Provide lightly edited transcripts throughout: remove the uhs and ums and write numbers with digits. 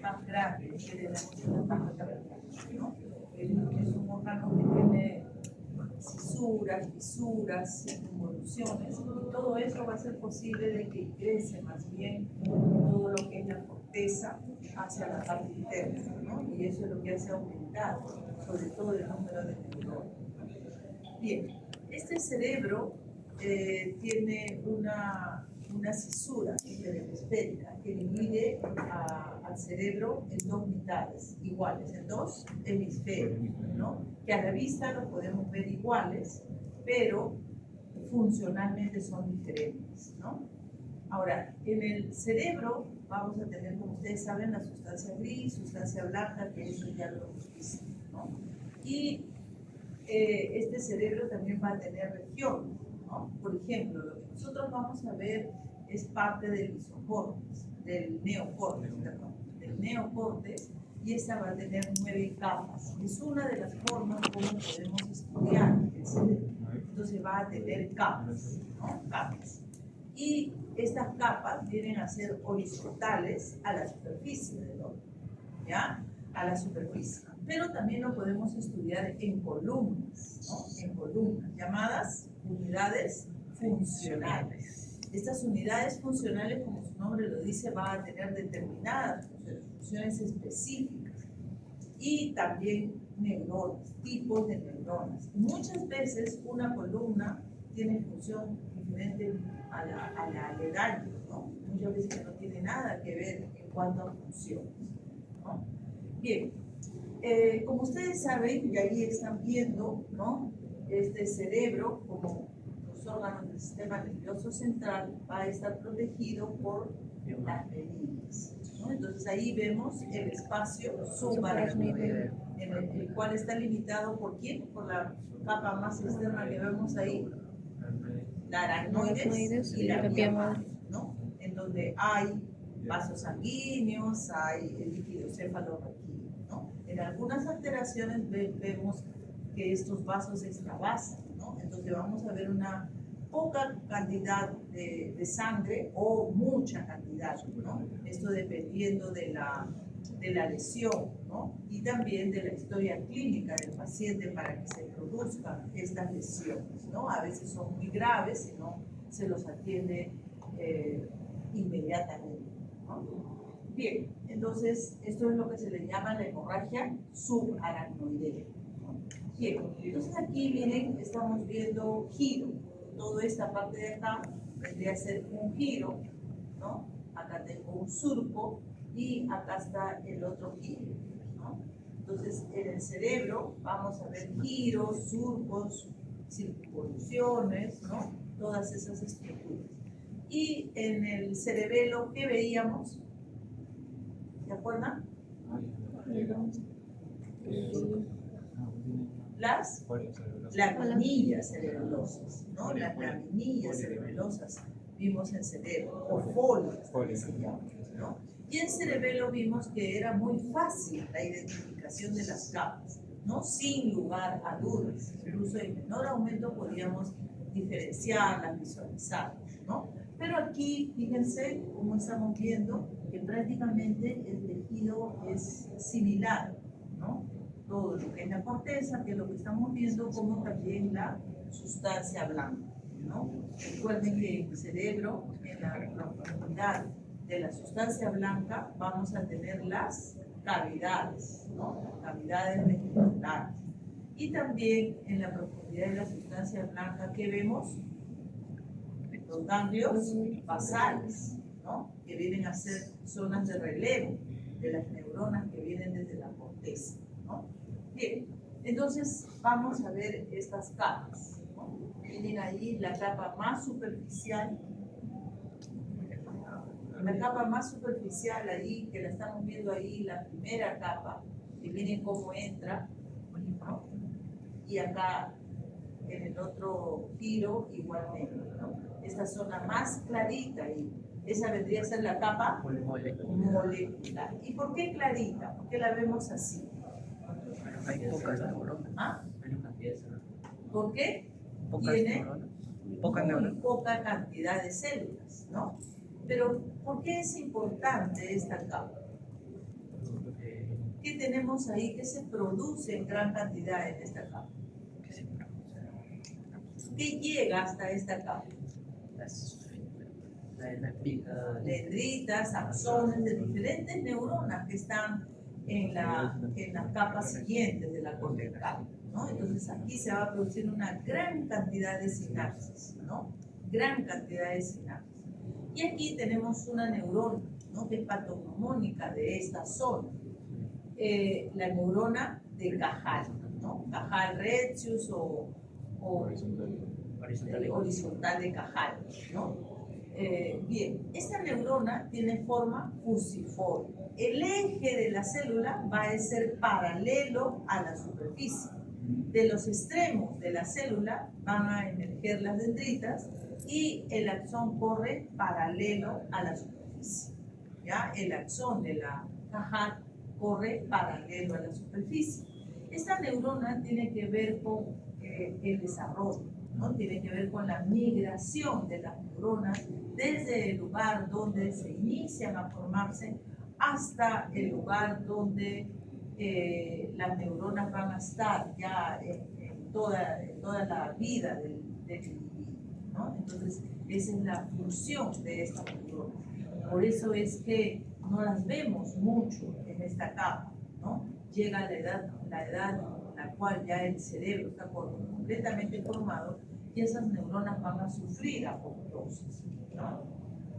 más grande que tenemos en la caja cavernosa, ¿no? Es un órgano que tiene fisuras, involuciones, y todo eso va a ser posible de que ingrese más bien todo lo que es la corteza hacia la parte interna, ¿no? Y eso es lo que hace aumentar, sobre todo el número de neuronas. Bien, este cerebro tiene una cisura cerebroesférica que divide al cerebro en dos mitades iguales, en dos hemisferios, ¿no? Que a la vista los podemos ver iguales, pero funcionalmente son diferentes, ¿no? Ahora, en el cerebro vamos a tener, como ustedes saben, la sustancia gris, sustancia blanca, que eso ya lo hemos visto, ¿no? Y este cerebro también va a tener regiones, ¿no? Por ejemplo, lo que nosotros vamos a ver es parte del isocórtex, del neocórtex, perdón, del neocórtex, y esta va a tener 9 capas. Es una de las formas como podemos estudiar el cerebro. Entonces va a tener capas, ¿no? Capas. Y estas capas vienen a ser horizontales a la superficie del órgano, ¿ya? A la superficie. Pero también lo podemos estudiar en columnas, ¿no? En columnas, llamadas unidades funcionales. Estas unidades funcionales, como su nombre lo dice, van a tener determinadas funciones específicas y también neuronas, tipos de neuronas. Muchas veces una columna tiene función diferente a la aledaña, ¿no? Muchas veces que no tiene nada que ver en cuanto a funciones, ¿no? Bien, como ustedes saben, y ahí están viendo, ¿no? Este cerebro, como los órganos del sistema nervioso central, va a estar protegido por las meninas, ¿no? Entonces ahí vemos el espacio subaracnoideo, en el cual está limitado ¿por quién? Por la capa más externa que vemos ahí, la aracnoides y la vía madre, ¿no? En donde hay vasos sanguíneos, hay el líquido cefalorraquídeo, ¿no? En algunas alteraciones vemos que estos vasos se extravasan, ¿no? Entonces vamos a ver una poca cantidad de sangre o mucha cantidad, ¿no? Esto dependiendo de la lesión, ¿no? Y también de la historia clínica del paciente para que se produzcan estas lesiones, ¿no? A veces son muy graves y no se los atiende inmediatamente, ¿no? Bien, entonces esto es lo que se le llama la hemorragia subaracnoidea, ¿no? Bien, entonces aquí miren, estamos viendo giro. Toda esta parte de acá vendría a ser un giro, ¿no? Acá tengo un surco y acá está el otro giro, ¿no? Entonces, en el cerebro vamos a ver giros, surcos, circunvoluciones, ¿no? Todas esas estructuras. Y en el cerebelo, ¿qué veíamos? ¿Se acuerdan? Las laminillas cerebelosas, ¿no? Las laminillas cerebelosas vimos en cerebro, o folias, ¿no? Y en cerebelo vimos que era muy fácil la identificación de las capas, ¿no? Sin lugar a dudas. Incluso en menor aumento podíamos diferenciarlas, visualizarlas, ¿no? Pero aquí, fíjense cómo estamos viendo que prácticamente el tejido es similar, ¿no? Todo lo que es la corteza, que es lo que estamos viendo, como también la sustancia blanca, ¿no? Recuerden que en el cerebro, en la profundidad de la sustancia blanca, vamos a tener las cavidades, ¿no? Las cavidades ventriculares. Y también en la profundidad de la sustancia blanca, ¿qué vemos? Los ganglios basales, ¿no? Que vienen a ser zonas de relevo de las neuronas que vienen desde la corteza, ¿no? Bien, entonces vamos a ver estas capas, ¿no? Miren ahí la capa más superficial. La capa más superficial ahí, que la estamos viendo ahí, la primera capa, que miren cómo entra, ¿no? Y acá en el otro giro igualmente, ¿no? Esta zona más clarita ahí, esa vendría a ser la capa molecular. ¿Y por qué clarita? ¿Por qué la vemos así? Hay pocas neuronas. ¿Ah? Hay una pieza. ¿Por qué? Pocas Tiene neuronas. Pocas muy neuronas. poca cantidad de células, ¿no? Pero, ¿por qué es importante esta capa? ¿Qué tenemos ahí que se produce en gran cantidad en esta capa? ¿Qué llega hasta esta capa? Dendritas, axones de diferentes neuronas que están en las capas siguientes de la corteza, ¿no? Entonces aquí se va a producir una gran cantidad de sinapsis, ¿no? Gran cantidad de sinapsis. Y aquí tenemos una neurona, ¿no? Que es patognomónica de esta zona. La neurona de Cajal, ¿no? Cajal retius o horizontal de Cajal, ¿no? Bien, esta neurona tiene forma fusiforme. El eje de la célula va a ser paralelo a la superficie. De los extremos de la célula van a emerger las dendritas y el axón corre paralelo a la superficie. ¿Ya? El axón de la Cajal corre paralelo a la superficie. Esta neurona tiene que ver con el desarrollo, ¿no? Tiene que ver con la migración de las neuronas desde el lugar donde se inician a formarse hasta el lugar donde las neuronas van a estar ya en toda la vida del individuo, ¿no? Entonces, esa es la función de estas neuronas. Por eso es que no las vemos mucho en esta capa, ¿no? Llega la edad en la cual ya el cerebro está completamente formado y esas neuronas van a sufrir apoptosis, ¿no?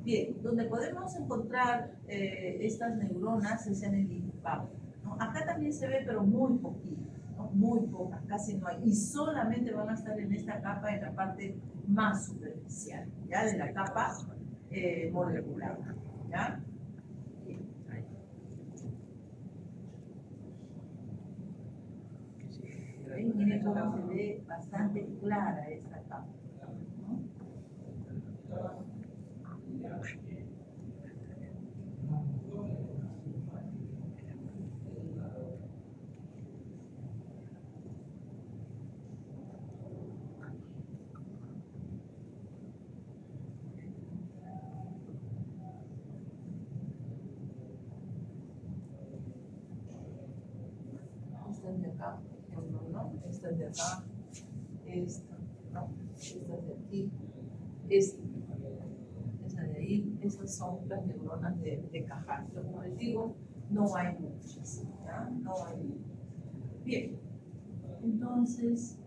Bien, donde podemos encontrar estas neuronas es en el hipocampo, ¿no? Acá también se ve, pero muy poquito, ¿no? Muy pocas, casi no hay, y solamente van a estar en esta capa, en la parte más superficial, ¿ya? De la capa molecular, ¿ya? Miren cómo se ve bastante clara esta capa, ¿no? Estas de acá, ¿no? Estas de acá, esta, ¿no? Estas de aquí, esta de ahí, estas son las neuronas de Cajal. Pero como les digo, no hay muchas, ¿ya? No hay muchas. Bien, entonces,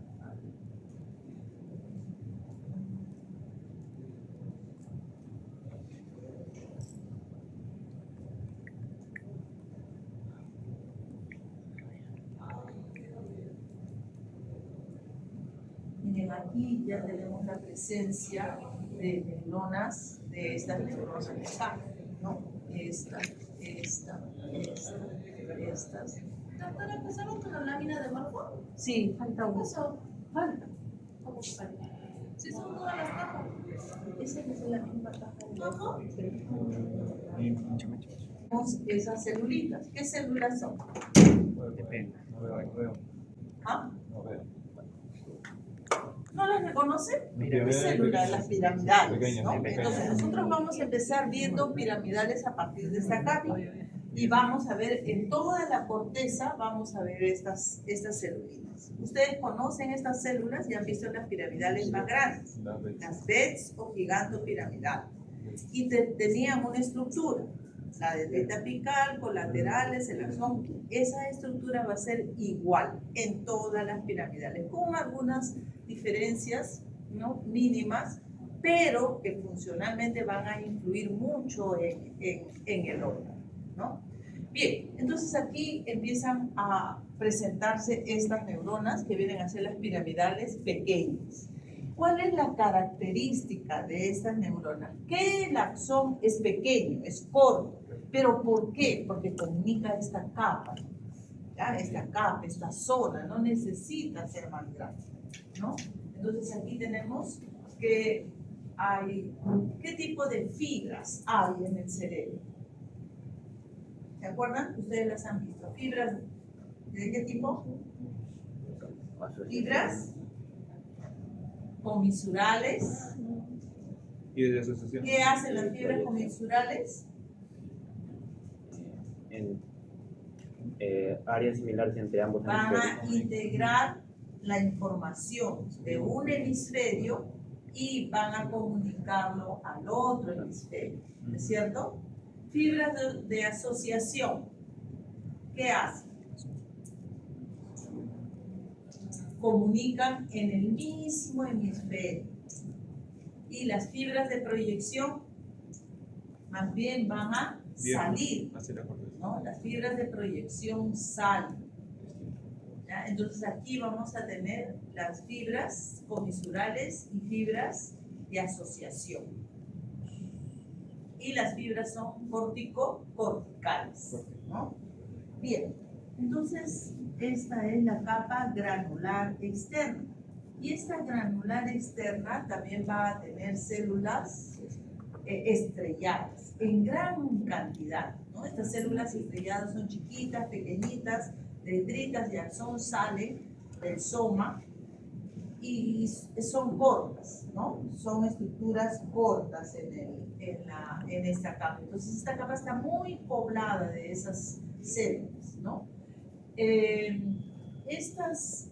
miren, aquí ya tenemos la presencia de neuronas, de estas neuronas de acá, ¿no? Estas. Doctora, ¿empezaron con la lámina de Morpho? Sí, falta una. Eso, Falta. ¿cómo que falta? Si son todas las cajas. Esa es la misma caja de Ajá. Tenemos esas celulitas. ¿Qué células son? Depende. ¿Ah? No veo. ¿No las reconocen? Piramidales Células, las piramidales, pequeñas, ¿no? pequeñas. Entonces nosotros vamos a empezar viendo piramidales a partir de esta capa y vamos a ver en toda la corteza, vamos a ver estas celulitas. Ustedes conocen estas células y han visto las piramidales más grandes, las Betz o gigantopiramidales, y tenían una estructura, la dendrita apical, colaterales, el axón. Esa estructura va a ser igual en todas las piramidales, con algunas diferencias, ¿no? Mínimas, pero que funcionalmente van a influir mucho en el órgano, ¿no? Bien, entonces aquí empiezan a presentarse estas neuronas que vienen a ser las piramidales pequeñas. ¿Cuál es la característica de estas neuronas? Que el axón es pequeño, es corto. ¿Pero por qué? Porque comunica esta capa, ¿ya? Esta capa, esta zona, no necesita ser más grande, ¿no? Entonces aquí tenemos que hay, ¿qué tipo de fibras hay en el cerebro? ¿Se acuerdan? Ustedes las han visto. ¿Fibras de qué tipo? Fibras comisurales. ¿Y de asociación? ¿Qué hacen las fibras comisurales? áreas similares entre ambos Van a hemisferios. integrar la información de un hemisferio y van a comunicarlo al otro hemisferio, ¿no es cierto? Fibras de asociación, ¿qué hacen? Comunican en el mismo hemisferio. Y las fibras de proyección más bien van a salir, Hacia la corteza. ¿no? Las fibras de proyección salen. ¿Ya? Entonces aquí vamos a tener las fibras comisurales y fibras de asociación. Y las fibras son corticales, ¿no? Bien, entonces esta es la capa granular externa. Y esta granular externa también va a tener células estrelladas en gran cantidad, ¿no? Estas células estrelladas son chiquitas, pequeñitas, dendritas y axón salen del soma y son cortas, ¿no? Son estructuras cortas en esta capa. Entonces esta capa está muy poblada de esas células, ¿no? Estas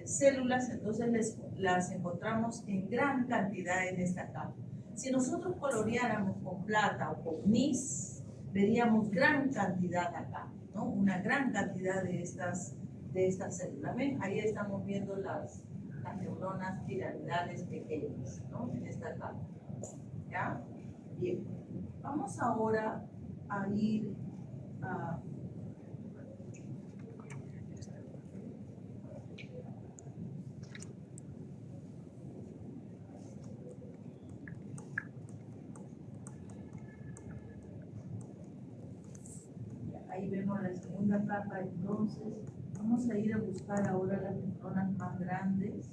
células entonces las encontramos en gran cantidad en esta capa. Si nosotros coloreáramos con plata o con nis, veríamos gran cantidad acá, ¿no? Una gran cantidad de estas células. ¿Ven? Ahí estamos viendo las neuronas piramidales pequeñas, ¿no? En esta capa. ¿Ya? Bien. Vamos ahora a ir a... Ahí vemos la segunda capa, entonces vamos a ir a buscar ahora las neuronas más grandes.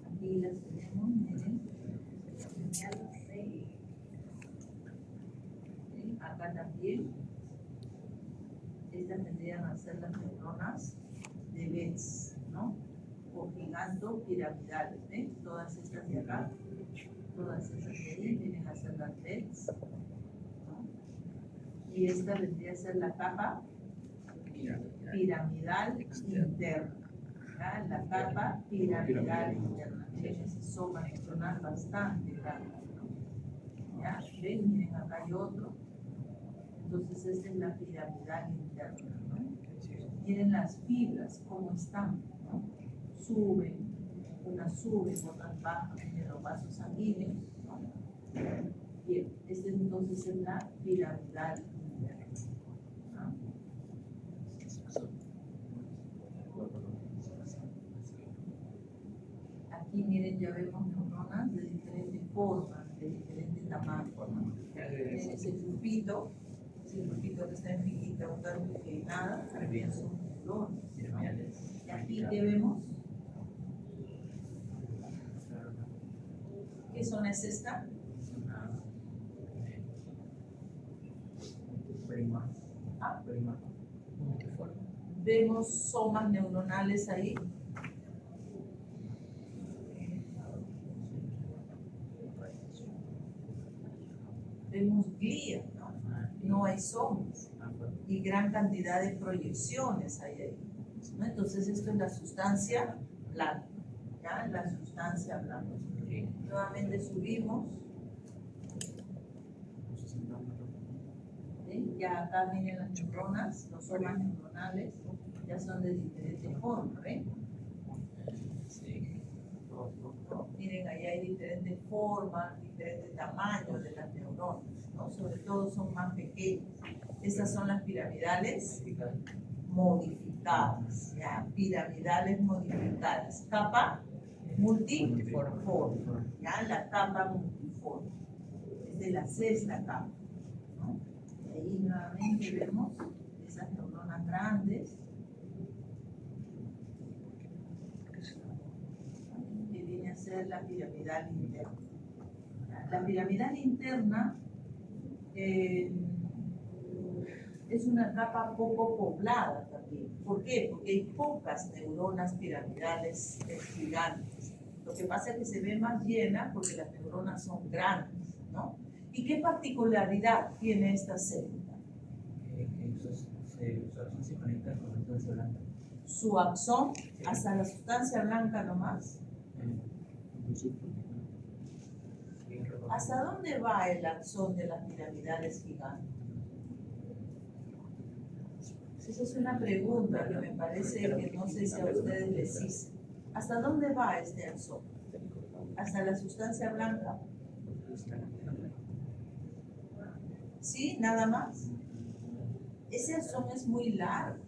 Aquí las tenemos, miren. Acá también. Estas tendrían a ser las neuronas de Betz, ¿no? O gigantopiramidales, ¿ven? Todas estas de acá. Todas esas de ahí vienen a ser las Betz, ¿no? Y esta vendría a ser la capa piramidal interna. ¿Ya? La capa piramidal interna. Miren ese soma neuronal bastante grande, ¿no? ¿Ya? ¿Ven? Miren, acá hay otro. Entonces esta es la piramidal interna, ¿no? Miren las fibras, cómo están, ¿no? Suben. Unas suben, otras bajan en los vasos sanguíneos, ¿no? Bien, este entonces es la piramidal interna, ¿no? Aquí miren, ya vemos neuronas de diferentes formas, de diferentes tamaños, ¿no? Miren ese grupito que está en filita, un tanto inclinada, también son neuronas, ¿no? Y aquí, ¿qué vemos? ¿Qué zona es esta? ¿Ah? Vemos somas neuronales ahí. Vemos glía, ¿no? No hay somas. Y gran cantidad de proyecciones hay ahí, ¿no? Entonces esto es la sustancia blanca, ¿ya? La sustancia blanca. Nuevamente subimos. ¿Sí? Ya acá vienen las neuronas, los somas neuronales, ya son de diferentes formas, ¿ven? ¿No? Miren, ahí hay diferentes formas, diferentes tamaños de las neuronas, ¿no? Sobre todo son más pequeñas. Estas son las piramidales modificadas, ¿ya? Piramidales modificadas. Capa multiforme, ¿ya? La capa multiforme. Es de la sexta capa, ¿no? Y ahí nuevamente vemos esas neuronas grandes. Que viene a ser la piramidal interna. La piramidal interna es una capa poco poblada también. ¿Por qué? Porque hay pocas neuronas piramidales gigantes. Lo que pasa es que se ve más llena porque las neuronas son grandes, ¿no? ¿Y qué particularidad tiene esta célula? Su axón se conecta con la sustancia blanca. Su axón hasta la sustancia blanca nomás. ¿Hasta dónde va el axón de las piramidales gigantes? Esa es una pregunta que me parece que no sé si a ustedes les hice. ¿Hasta dónde va este axón? ¿Hasta la sustancia blanca? ¿Sí? ¿Nada más? Ese axón es muy largo.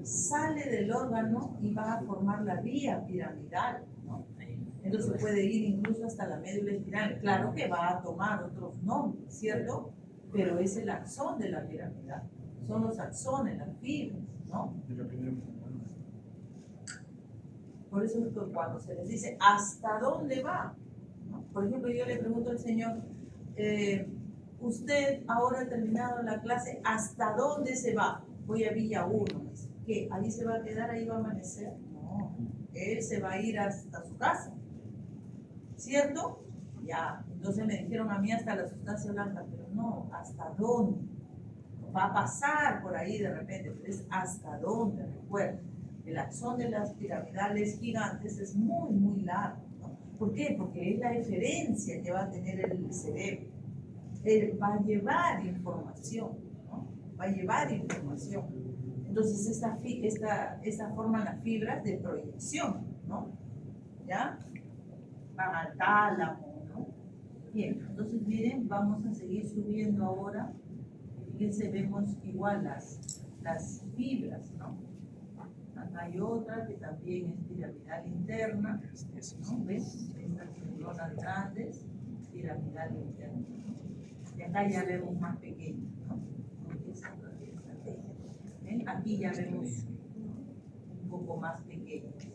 Sale del órgano y va a formar la vía piramidal, ¿no? Entonces puede ir incluso hasta la médula espinal. Claro que va a tomar otros nombres, ¿cierto? Pero es el axón de la piramidal. Son los axones, las fibras, ¿no? Por eso es que cuando se les dice ¿hasta dónde va? ¿No? Por ejemplo, yo le pregunto al Señor, usted ahora ha terminado la clase, ¿hasta dónde se va? Voy a Villa 1. ¿Qué? ¿Ahí se va a quedar? ¿Ahí va a amanecer? No, él se va a ir hasta su casa, ¿cierto? Ya, entonces me dijeron a mí hasta la sustancia blanca, pero no, ¿hasta dónde? Va a pasar por ahí de repente, pero es hasta dónde, recuerda. El axón de las piramidales gigantes es muy, muy largo, ¿no? ¿Por qué? Porque es la eferencia que va a tener el cerebro. Él va a llevar información, ¿no? Va a llevar información. Entonces, esta forman las fibras de proyección, ¿no? ¿Ya? Van al tálamo, ¿no? Bien, entonces miren, vamos a seguir subiendo ahora. Fíjense, vemos igual las fibras, ¿no? Acá hay otra que también es piramidal interna, ¿no? ¿Ven? Estas neuronas grandes, piramidal interna. Y acá ya vemos más pequeñas, ¿no? ¿Ven? Aquí ya vemos un poco más pequeñas.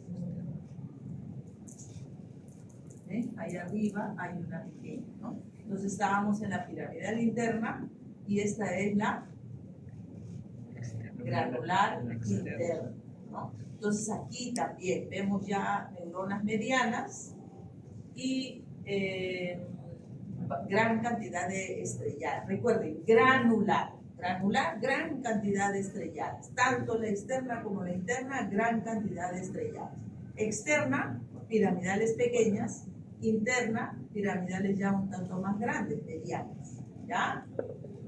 ¿Ven? Ahí arriba hay una pequeña, ¿no? Entonces estábamos en la piramidal interna y esta es la granular interna, ¿no? Entonces aquí también vemos ya neuronas medianas y gran cantidad de estrelladas. Recuerden, granular, gran cantidad de estrelladas. Tanto la externa como la interna, gran cantidad de estrelladas. Externa, piramidales pequeñas. Interna, piramidales ya un tanto más grandes, medianas. ¿Ya?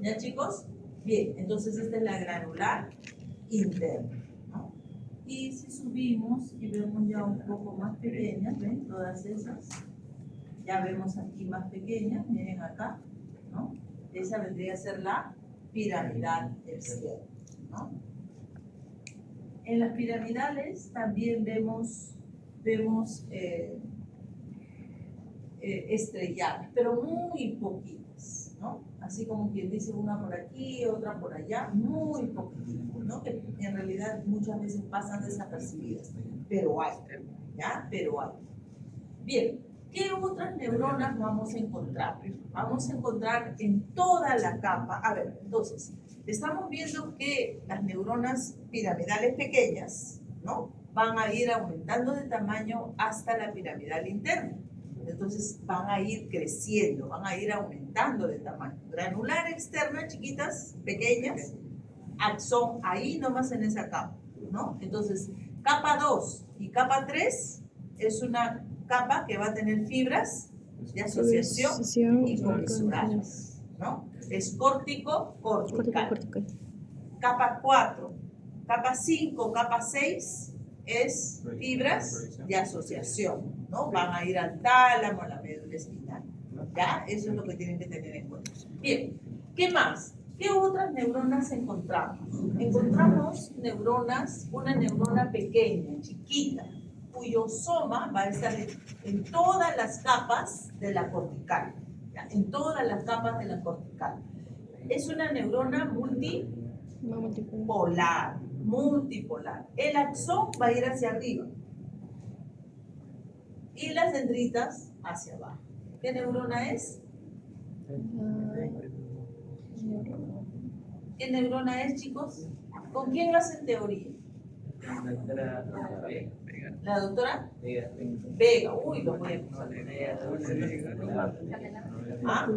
¿Ya, chicos? Bien, entonces esta es la granular interna, ¿no? Y si subimos y vemos ya un poco más pequeñas, ¿ven? Todas esas. Ya vemos aquí más pequeñas, miren acá, ¿no? Esa vendría a ser la piramidal externa, ¿no? En las piramidales también vemos estrelladas, pero muy poquitas, ¿no? Así como quien dice una por aquí, otra por allá, muy poquitas, ¿no? Que en realidad muchas veces pasan desapercibidas, pero hay, ¿ya? Pero hay. Bien, ¿qué otras neuronas vamos a encontrar? Vamos a encontrar en toda la capa. A ver, entonces, estamos viendo que las neuronas piramidales pequeñas, ¿no? Van a ir aumentando de tamaño hasta la piramidal interna. Entonces van a ir creciendo, van a ir aumentando de tamaño. Granular externa, chiquitas, pequeñas, axón ahí nomás en esa capa, ¿no? Entonces, capa 2 y capa 3 es una capa que va a tener fibras de asociación y comisurales, ¿no? Es córtico-cortical. Capa 4, capa 5, capa 6 es fibras de asociación, ¿no? Van a ir al tálamo, a la médula espinal, ¿ya? Eso es lo que tienen que tener en cuenta. Bien, ¿qué más? ¿Qué otras neuronas encontramos? Encontramos neuronas, una neurona pequeña, chiquita, cuyo soma va a estar en todas las capas de la cortical, ¿ya? En todas las capas de la cortical. Es una neurona multipolar. El axón va a ir hacia arriba y las dendritas hacia abajo. ¿Qué neurona es? ¿Qué neurona es, chicos? ¿Con quién hacen teoría? ¿La doctora? Vega. Uy, lo voy a pasar. ¿Ah?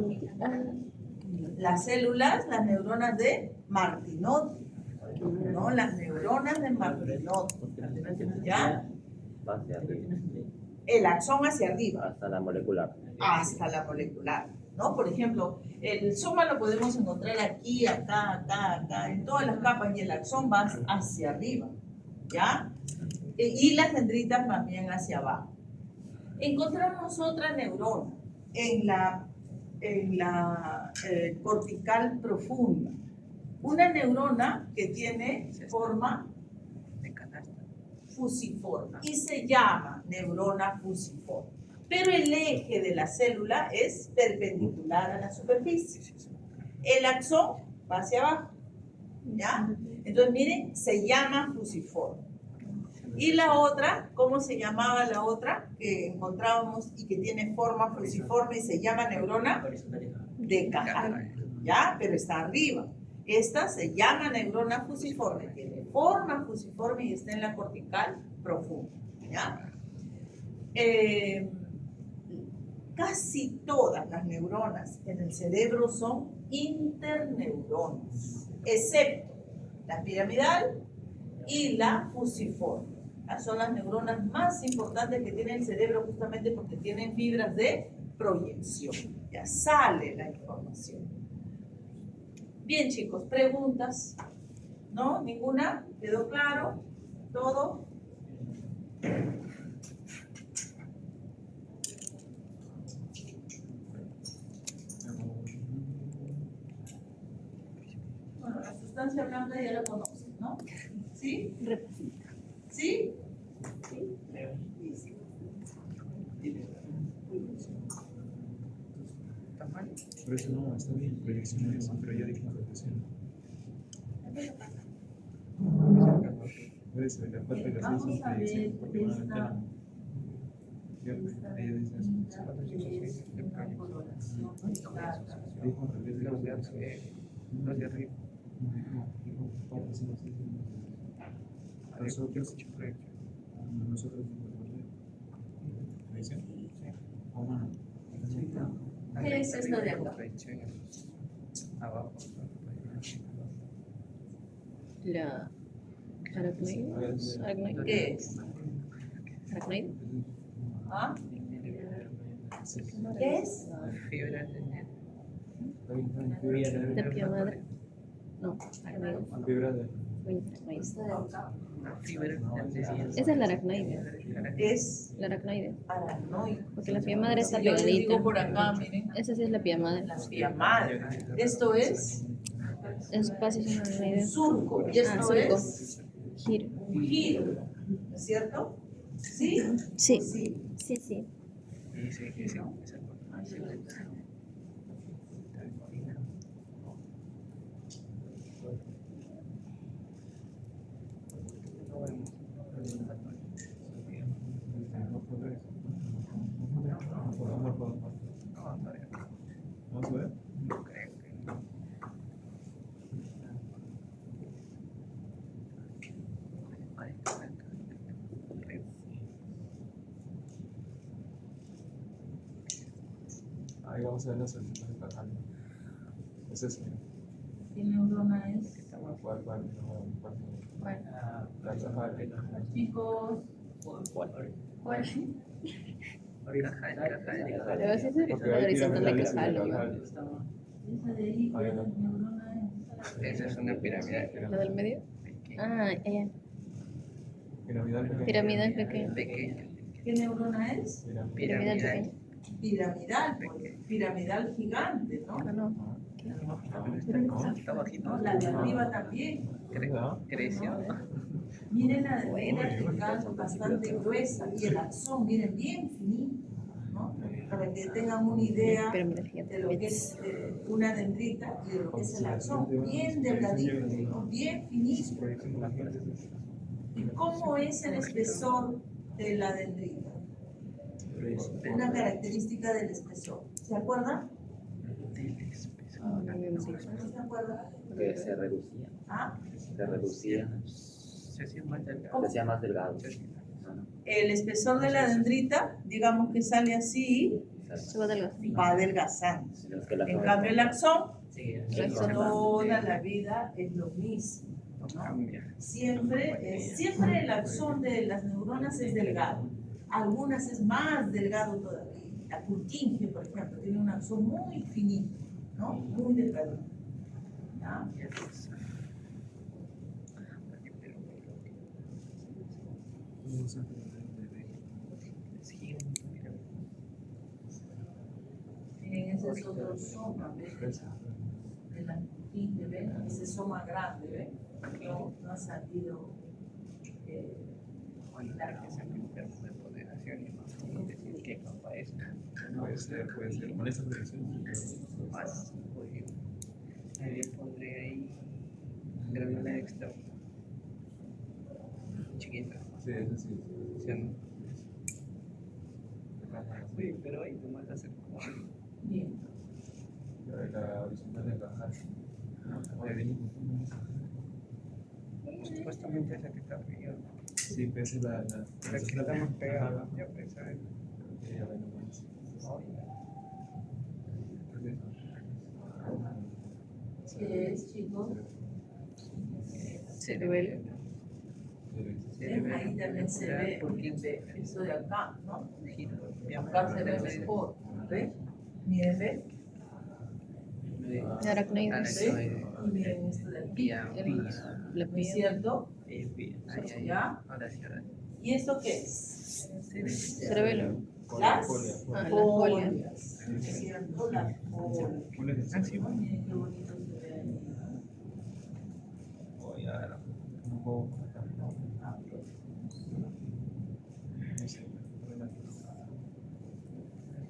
Las células, las neuronas de Martinot, ¿no? Las neuronas de Martinot, ¿ya? Va hacia arriba, El axón hacia arriba, hasta la molecular. hasta la molecular, ¿no? Por ejemplo, el soma lo podemos encontrar aquí, acá, en todas las capas, y el axón va hacia arriba, ¿ya? Y las dendritas también hacia abajo. Encontramos otra neurona en la cortical profunda. Una neurona que tiene forma fusiforme y se llama neurona fusiforme. Pero el eje de la célula es perpendicular a la superficie. El axón va hacia abajo, ¿ya? Entonces, miren, se llama fusiforme. Y la otra, ¿cómo se llamaba la otra que encontrábamos y que tiene forma fusiforme y se llama neurona? De Cajal, ¿ya? Pero está arriba. Esta se llama neurona fusiforme, tiene forma fusiforme y está en la cortical profunda, ¿ya? Casi todas las neuronas en el cerebro son interneuronas, excepto la piramidal y la fusiforme. Son las neuronas más importantes que tiene el cerebro justamente porque tienen fibras de proyección. Ya sale la información. Bien, chicos, preguntas. ¿No? ¿Ninguna? ¿Quedó claro? ¿Todo? Bueno, la sustancia blanca ya la conocen, ¿no? ¿Sí? ¿Sí? ¿Sí? Listo. Por eso no, está bien, proyección es, pero ya dijimos rotación. Puede ser, la 4 y la 6 son Vamos a ver proyección, porque van a la esta. antena. Ella dice eso. Una coloración clara. Dijo al revés de los de arriba. Nosotros ¿me dicen? ¿O mano? ¿Qué es esto de acá? Abajo. La aracnoide. ¿Qué es? Aracnoide. ¿Ah? ¿Qué es? La pía madre. No, aracnoide. Fibra de Aracnoide. Esta de acá. Esa es la aracnoide. Es La aracnoide. aracnoide. Porque la pía madre está Si yo les pegadita. digo por acá, miren, Esa sí es la pía madre. la pía madre. Esto es Espacio es una aracnoide. surco y esto surco. es Giro. giro, ¿no es cierto? ¿Sí? Sí. Sí. Sí, sí. Vamos a ver. Ahí vamos a ver las soluciones de Cajal. Es ese. ¿Qué neurona es? ¿Cuál? Bueno, La Cajal. chicos, ¿cuál? Pero sí se Porque hay piramidales en la Cajal. Cajal. Esa de ahí, ¿qué neurona es? Esa es una pirámide. ¿La del medio? Ah, ella. Piramidal pequeña. Piramidal pequeña. Pequeña. ¿Qué neurona es? Piramidal pequeña. Piramidal, pues, piramidal gigante, ¿no? Ah, no. Está bajito. ¿No? La de arriba también. Creció. Miren la de vertical, bastante gruesa, y el axón, miren, bien finito, ¿no? Para que tengan una idea Piramidal gigante. de lo que es una dendrita y de lo que es el axón, bien delgadito, ¿no? Bien finito. ¿Y cómo es el espesor de la dendrita? Una característica del espesor. ¿Se acuerdan? ¿No se acuerdan? Que se reducía. ¿Ah? Se reducía. Se hacía más delgado. ¿Cómo? Se hacía más delgado. El espesor de la dendrita, digamos que sale así, Se va del va adelgazando. Es que la En cambio, el axón, Axón. toda la vida es lo mismo. No ¿no? cambia. Siempre el axón de las neuronas es delgado. Algunas es más delgado todavía. La Purkinje, por ejemplo, tiene un axón muy finito, ¿no? Muy delgado. ¿Ya? Miren, ese es otro soma, ¿ves? De la Purkinje, ¿ven? Ese soma grande, ¿ven? No ha salido. Bueno, para que sea un enfermo de ponderación y más decir que capaz es Puede ser. Con esta predicción. más. Oye, ahí le pondré ahí granula extra. Chiquita. Sí, eso sí. ¿Sí o no? Uy, pero ahí nomás hacer como. Bien. La horizontal de bajar. Oye, dime. Supuestamente esa que está arriba. Sí, pese la La que está más pegada. Ya pues, ¿sabes? Ya, bueno, pues. ¿Qué es, chicos? cerebelo. Ahí también se ve esto de acá, ¿no? Bien, Acá se ve mejor, ¿ves? Miren, ¿ves? Aracnoides. Y miren esto de aquí, La ¿no es piel. cierto? ¿Ya? Ahora sí, ahora ¿Y esto qué es? Cerebelo. Las Ah, las folias. ¿Es cierto? Las folias. Ah, sí, bueno. Miren qué bonito se ve ahí.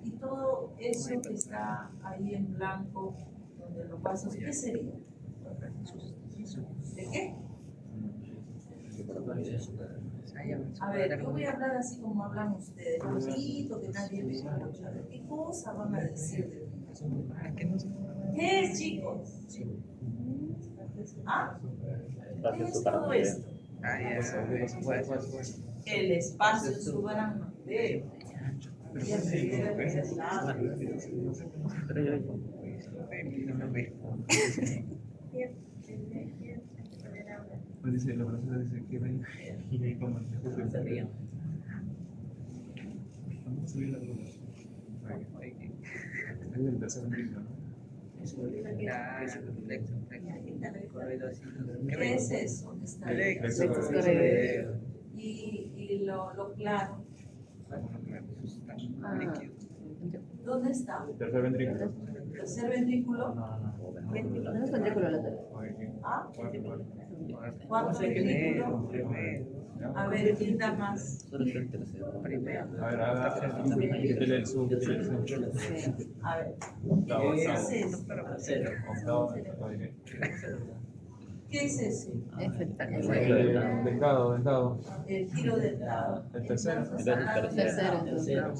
Y todo eso que está ahí en blanco, donde los vasos, ¿qué sería? ¿De qué? A ver, yo voy a hablar así como hablan ustedes, poquito que nadie me escucha. ¿Qué cosa van a decir de mí? ¿Qué es, chicos? ¿Ah? ¿Qué es todo esto? El espacio subaracnoideo. Ya se debe ver nada. Pues dice, la profesora dice que ven y como el mejor de sería. Vamos a subir la luna. Es del tercer ventrículo, ¿no? ¿Qué es eso que está ahí? Y lo claro, ¿dónde está? Tercer ventrículo. ¿Tercer ventrículo? No es ventrículo lateral. ¿Ah? ¿Cuarto ventrículo? A ver, ¿quién da más? A ver, quítale el zoom, quítale el zoom. A ver, Octavo, ¿qué octavo. es eso? Octavo, ¿Qué es eso? Dentado. El giro dentado. El tercero. Entonces, acá Tercero. Tercero.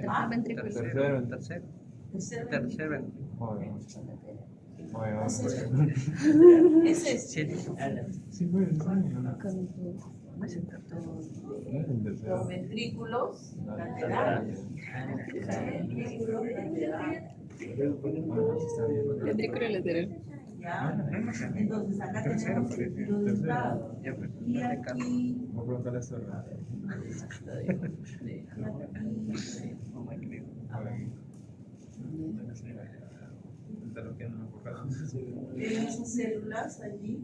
¿Ah? Ventrículo. Tercero. Tercer Tercer Joder. ¿Es eso? ¿Es eso? Sí, pues, Con tu- no es el Los tercero. ventrículos laterales. Ventrículo lateral. Ventrículo lateral. ¿Ya? Entonces acá tenemos el giro dentado. Y aquí, Voy a preguntarle esto. en esas células allí,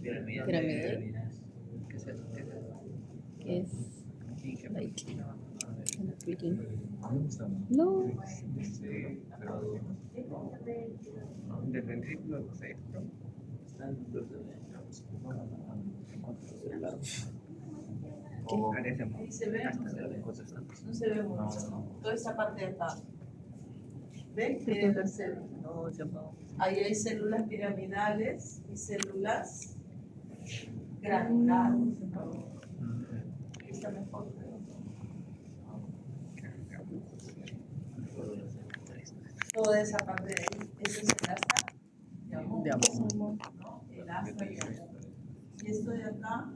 Piramidal. ¿Qué es? Ay, no. Del ventrículo sexto. ahí se ve, no se ve mucho, toda esa parte de acá. ¿Ven? Miren las células. Ahí hay células piramidales y células granulares. Está mejor. Toda esa parte de ahí, eso es el asta de amor, ¿no? El asta de amor. Y esto de acá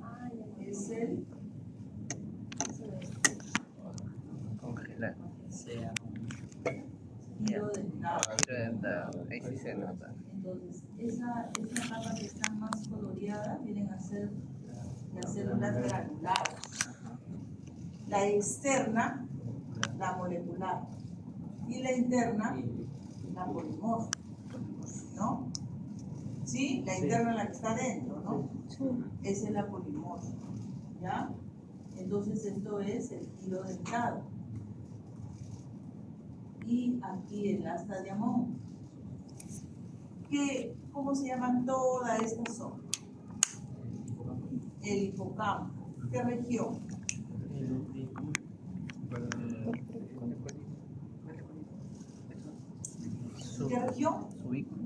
es el Claro. Giro dentado. Giro dentado. Ahí sí se nota. Entonces, esa capa que está más coloreada vienen a ser las células granulares. La externa, la molecular. Y la interna, la polimorfa. ¿No? ¿Sí? La interna es la que está dentro, ¿no? Esa es la polimorfa. ¿Ya? Entonces esto es el giro dentado. Y aquí el asta de Amón. ¿Cómo se llama toda esta zona? El hipocampo. ¿Qué región? ¿Qué región? Su icono.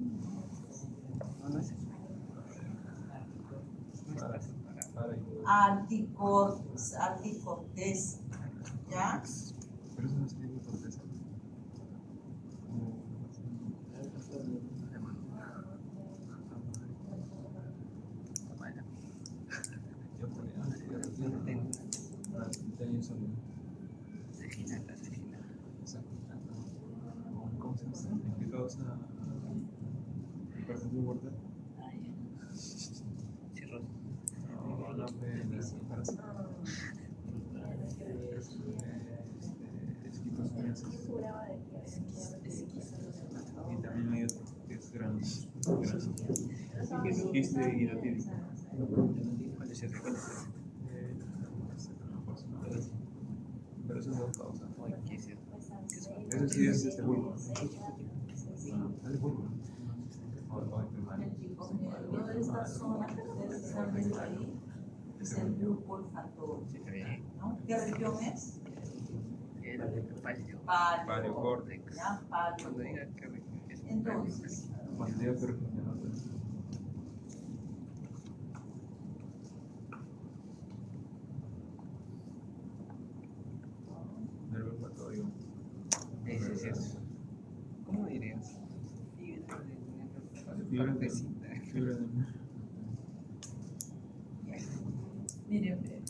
No es eso. Anticorteza. ¿Ya? Pero eso no sería mi corteza. Yo ponía tenía sonido. Cejinata. Exacto. ¿Cómo se llama? ¿En qué causa hipertensión portal? Cirrosis. No, la separación. Esquistosomiasis. Y también hay otro que es gran. Quiste hidrotídico. ¿Cuál es ese? ¿Cuál es ese? Pero eso es dos causas. Uy, ¿qué es eso? Eso sí es este bulbo. Dale bulbo. Chicos, miren, toda esta zona que ustedes están viendo ahí es el bulbo olfatorio. Sí, está bien. ¿No? ¿Qué región es? El palio. Paleocórtex. Ya, Cuando palio. diga que es un Entonces, Cuando diga que región, nervio olfatorio. ese es eso. ¿Cómo dirías? Fibra de Partecita. fibra de miren, miren.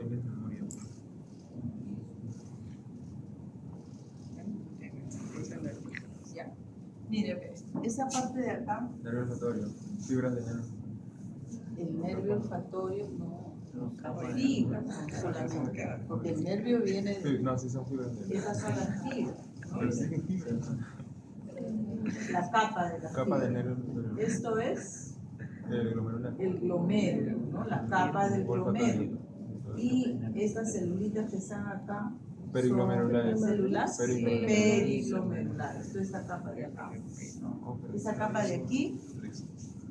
el de memoria. Ya. Miren, ve, esa parte de acá, Nervio olfatorio. Fibra de nervio. el nervio olfatorio, no, fibras solamente, porque el nervio viene de, No, sí son fibras de nervio. esas son las fibras, ¿no? Pero sí que fibras. La capa de las Capa de fibras. nervio olfatorio. Esto es El glomerular. el glomérulo, ¿no? La capa del Olfatorio. glomérulo. Y estas celulitas que están acá Periglomerulares. son células Periglomerulares. periglomerulares. Esto es esta capa de acá, ¿no? Esa capa de aquí,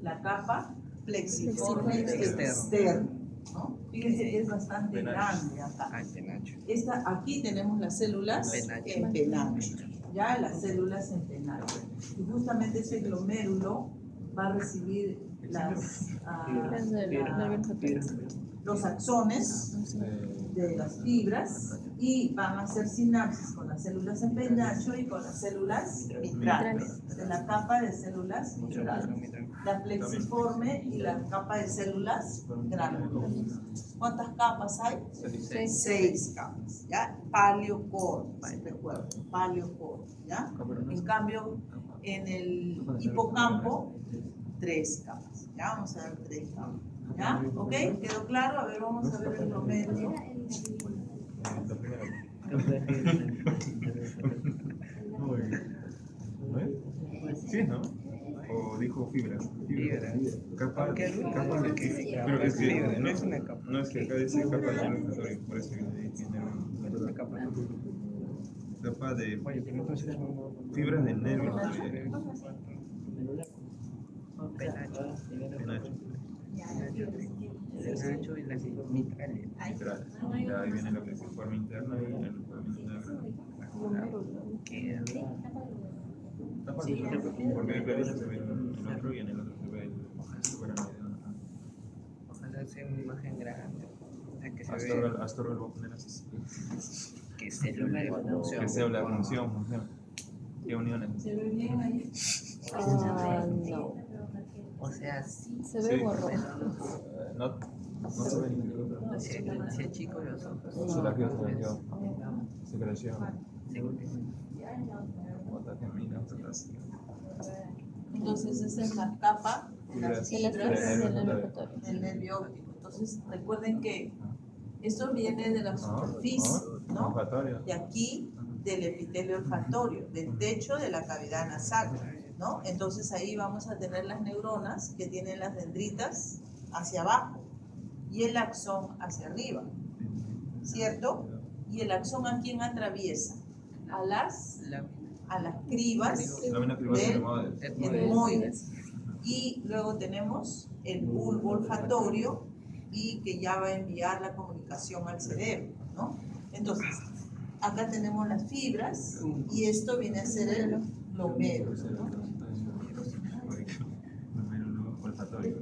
la capa plexiforme externa, ¿no? Fíjense que es bastante grande acá. Ay, penacho. Aquí tenemos las células Penacho. en penacho, ya las células en penacho. Y justamente ese glomérulo va a recibir los axones de las fibras y van a hacer sinapsis con las células en penacho y con las células mitrales, de la capa de células mitrales, la plexiforme y la capa de células granulares. ¿Cuántas capas hay? 6 capas, ¿ya? Paleocórtex, recuerden, paleocórtex, ¿ya? En cambio, en el hipocampo, 3 capas, ¿ya? Vamos a ver 3 capas, ¿ya? ¿Ok? ¿Quedó claro? A ver, vamos a ver el glomérulo. La primera. ¿No es? Sí, ¿no? O dijo fibras. Capa Aunque de pero es que no es una capa. No, es que acá dice capa de nervio olfatorio, por eso yo le dije nervio. Una capa. Capa de Oye, pero entonces fibras de nervio olfatorio. penacho. Penacho. Penacho y las mitrales. Mitral. Ya ahí viene la plexiforme interna y el glomerular. ¿Qué? Porque en el clarito se ve el otro y en el otro se ve el superanoide. Ojalá sea una imagen grande. O sea, que se ve Astorga lo voy a poner así. que célula de función. Que sea la función. ¿Qué uniones? ¿Se ve bien ahí? No. O sea, sí. Se ve Sí. borroso. No, no se ve ningún No, si es chico los ojos. Se la vio, se la vio. Se creció. Según Otra gemina, otra así. Entonces esa es la capa de las Fibras fibras del del nervio patorio. del nervio óptico. Entonces recuerden que esto viene de la superficie, ¿no? Olfatorio. De aquí del epitelio olfatorio, del techo de la cavidad nasal, ¿no? Entonces ahí vamos a tener las neuronas que tienen las dendritas hacia abajo y el axón hacia arriba, ¿cierto? Y el axón ¿a quién atraviesa? A las cribas Lámina primaria del de modo de- etmoides. Y luego tenemos el bulbo olfatorio y que ya va a enviar la comunicación al cerebro, ¿no? Entonces, acá tenemos las fibras y esto viene a ser el glomero, ¿no? Olfatorio.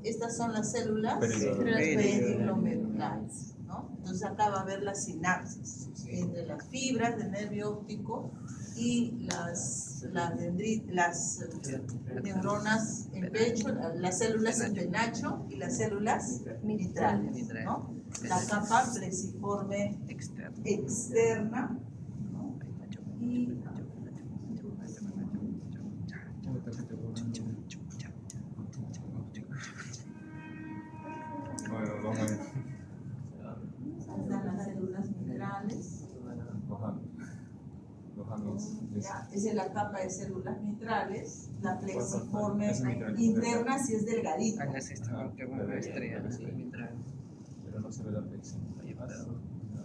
Estas son las células periglomerulares, ¿no? Entonces acá va a haber la sinapsis entre las fibras del nervio óptico y las neuronas en pecho, las células en penacho y las células mitrales, ¿no? La capa plexiforme externa, ¿no? Y están las células mitrales. Ya, esa es la capa de células mitrales, la plexiforme interna si es delgadita. Hagas esto, que va a estrella, así, mientras. Pero no se ve la flexión. Oye, pero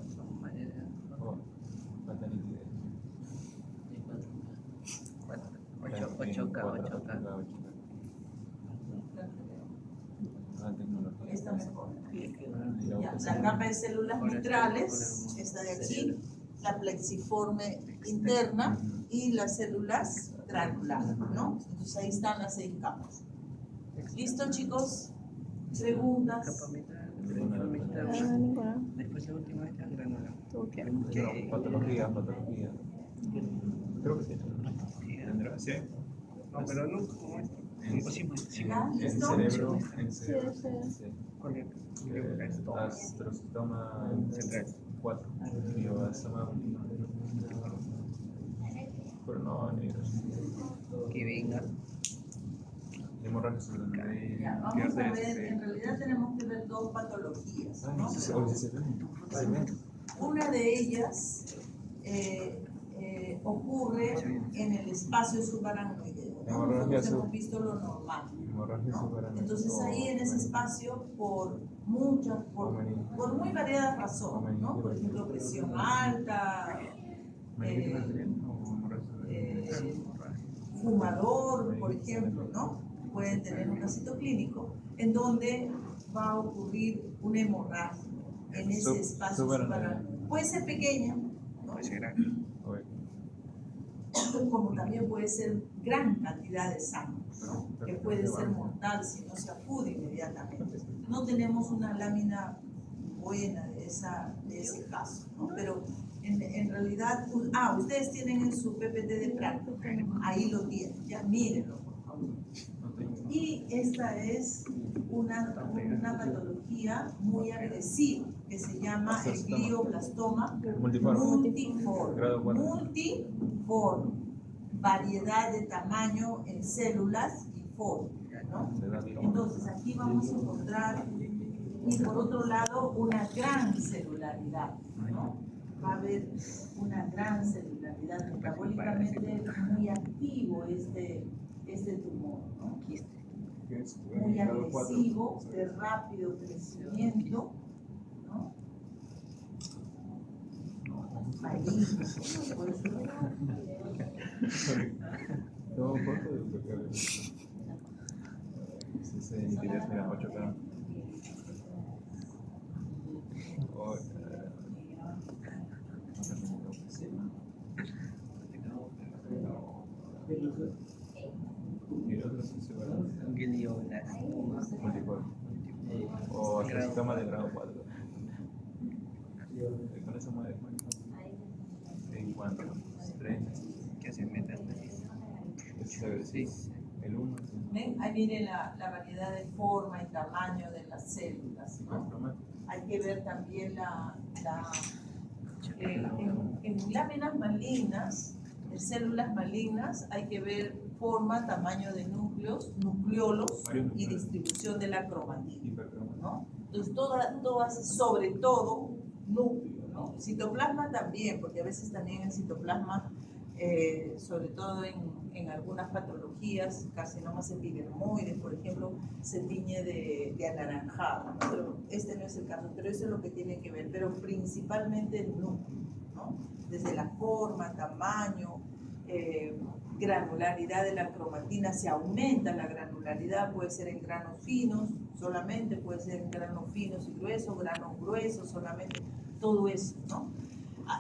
son maneras. Oh, falta nitidez. 8K. Esta mejor. Ya, la capa de células mitrales, esta de aquí, la plexiforme interna y las células granulares, ¿no? Entonces ahí están las 6 capas. ¿Listo, chicos? ¿Preguntas? Capa mitad, Ah, ninguna. después la última está granular. Tuvo que Patología. Creo que sí. ¿Tendrá? ¿Sí? No, pero no como esto. Imposible. Sí, ¿Ya? En ¿Listo? cerebro. En cerebro. Sí. Sí. con el Astrocitoma central. 4. Glioblastoma. Pero no, ni Que venga. hemorragia cerebral. Ya, vamos a ver, en realidad tenemos que ver 2 patologías, ¿no? Una de ellas ocurre en el espacio subaracnoideo, ¿no? Nosotros hemos visto lo normal. Entonces ahí en ese espacio por muy variadas razones, ¿no? Por ejemplo, presión alta, fumador, por ejemplo, ¿no? Pueden tener un casito clínico en donde va a ocurrir una hemorragia en ese espacio subaracnoideo. Puede ser pequeña, ¿no? Puede ser grande. Como también puede ser gran cantidad de sangre, ¿no? Que puede ser mortal si no se acude inmediatamente. No tenemos una lámina buena de ese caso, ¿no? Pero en realidad, ustedes tienen en su PPT de Pratt, ahí lo tienen, ya mírenlo por favor. Y esta es una patología muy agresiva que se llama el glioblastoma multiforme, variedad de tamaño en células y forma, ¿no? Entonces aquí vamos a encontrar, y por otro lado, una gran celularidad, ¿no? Va a haber una gran celularidad, metabólicamente muy activo este tumor, ¿no? Muy agresivo, de rápido crecimiento, ¿no? Maligno, por eso. Todo foto de lo que se nitidez, mira, 8K. Y el otro se separa. Glioblastoma. Multiforme. O astrocitoma de grado 4. Con eso muere. En cuanto 30. Que hace metástasis. Es severo, sí. El 1 es ¿Ven? Ahí viene la variedad de forma y tamaño de las células, ¿no? Hay que ver también en láminas malignas, en células malignas, hay que ver forma, tamaño de núcleos, nucleolos y distribución de la cromatina, ¿no? Entonces, todas, sobre todo, núcleo, ¿no? Citoplasma también, porque a veces también el citoplasma, sobre todo en algunas patologías, carcinomas epidermoides, por ejemplo, se tiñe de anaranjado, ¿no? Pero este no es el caso, pero eso es lo que tiene que ver, pero principalmente el núcleo, ¿no? Desde la forma, tamaño, granularidad de la cromatina, se aumenta la granularidad, puede ser en granos finos solamente, puede ser en granos finos y gruesos, granos gruesos solamente, todo eso, ¿no?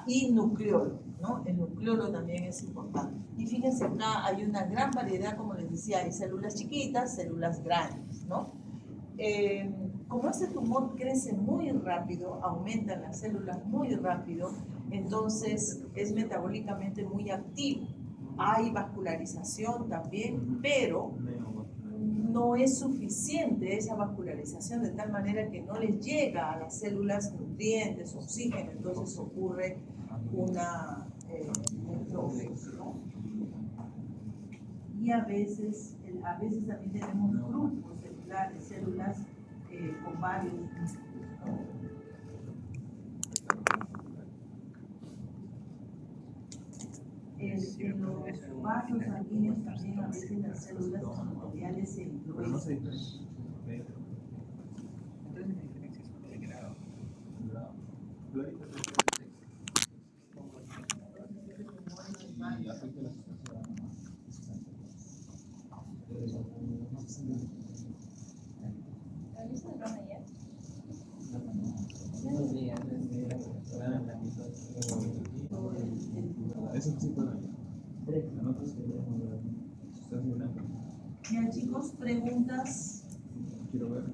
Y nucleolo, ¿no? El nucleolo también es importante. Y fíjense, acá hay una gran variedad, como les decía, hay células chiquitas, células grandes, ¿no? Como este tumor crece muy rápido, aumentan las células muy rápido, entonces es metabólicamente muy activo. Hay vascularización también, pero no es suficiente esa vascularización de tal manera que no les llega a las células nutrientes, oxígeno, entonces ocurre una necrosis, ¿no? Y a veces también tenemos grupos celulares, células con varios núcleos, ¿no? En los vasos sanguíneos también a veces las células endoteliales se engruesan. Entonces la diferencia es el grado. y afecta la eso sí puede. Ya chicos, preguntas. Quiero ver.